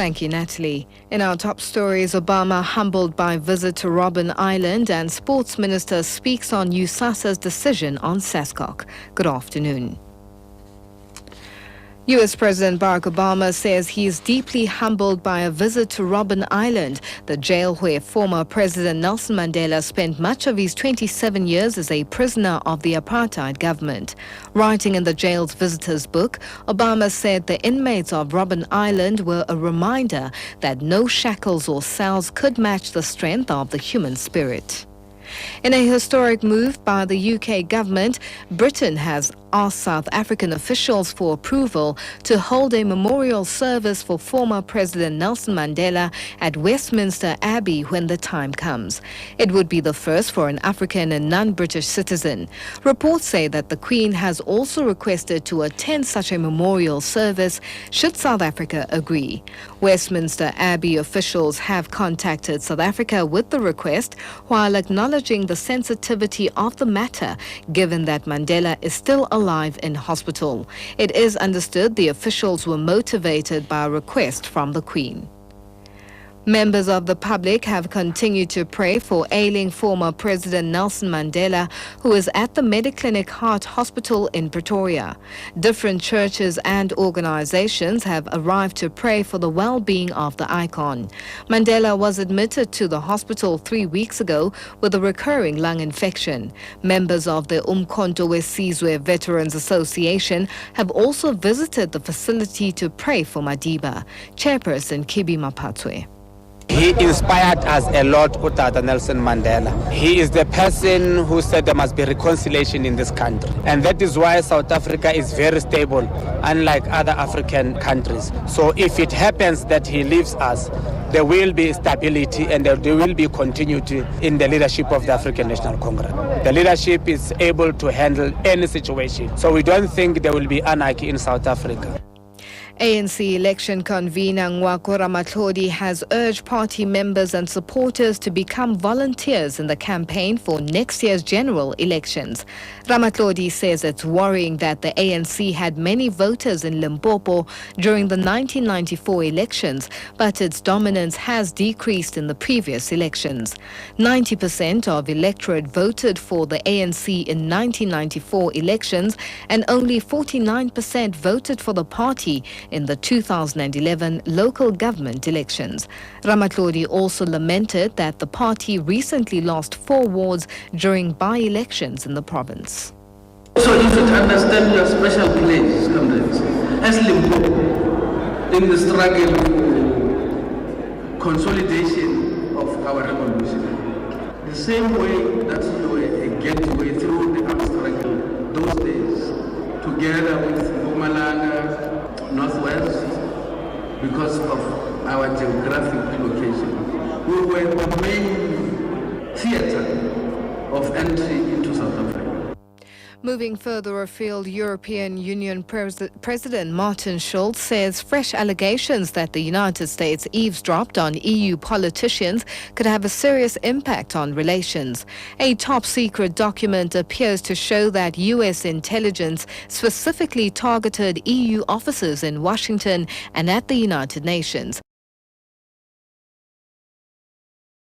Thank you, Natalie. In our top stories, Obama humbled by visit to Robben Island and Sports Minister speaks on USASA's decision on SASCOC. Good afternoon. U.S. President Barack Obama says he is deeply humbled by a visit to Robben Island, the jail where former President Nelson Mandela spent much of his 27 years as a prisoner of the apartheid government. Writing in the jail's visitors book, Obama said the inmates of Robben Island were a reminder that no shackles or cells could match the strength of the human spirit. In a historic move by the UK government, Britain has asked South African officials for approval to hold a memorial service for former President Nelson Mandela at Westminster Abbey when the time comes. It would be the first for an African and non-British citizen. Reports say that the Queen has also requested to attend such a memorial service should South Africa agree. Westminster Abbey officials have contacted South Africa with the request while acknowledging the sensitivity of the matter, given that Mandela is still alive in hospital. It is understood the officials were motivated by a request from the Queen. Members of the public have continued to pray for ailing former President Nelson Mandela, who is at the Mediclinic Heart Hospital in Pretoria. Different churches and organizations have arrived to pray for the well-being of the icon. Mandela was admitted to the hospital 3 weeks ago with a recurring lung infection. Members of the Umkhonto weSizwe Veterans Association have also visited the facility to pray for Madiba. Chairperson Kibi Mapatwe. He inspired us a lot, Utata Nelson Mandela. He is the person who said there must be reconciliation in this country. And that is why South Africa is very stable, unlike other African countries. So if it happens that he leaves us, there will be stability and there will be continuity in the leadership of the African National Congress. The leadership is able to handle any situation. So we don't think there will be anarchy in South Africa. ANC election convener Nwako Ramatlhodi has urged party members and supporters to become volunteers in the campaign for next year's general elections. Ramatlhodi says it's worrying that the ANC had many voters in Limpopo during the 1994 elections, but its dominance has decreased in the previous elections. 90% of electorate voted for the ANC in 1994 elections, and only 49% voted for the party in the 2011 local government elections. Ramatlhodi also lamented that the party recently lost 4 wards during by-elections in the province. So you should understand your special place, comrades, as Limpopo in the struggle for consolidation of our revolution. The same way that you were a gateway through the armed struggle those days, together with Mpumalanga, Northwest, because of our geographic location. We were the main theater of entry into South Africa. Moving further afield, European Union President Martin Schulz says fresh allegations that the United States eavesdropped on EU politicians could have a serious impact on relations. A top-secret document appears to show that U.S. intelligence specifically targeted EU officers in Washington and at the United Nations.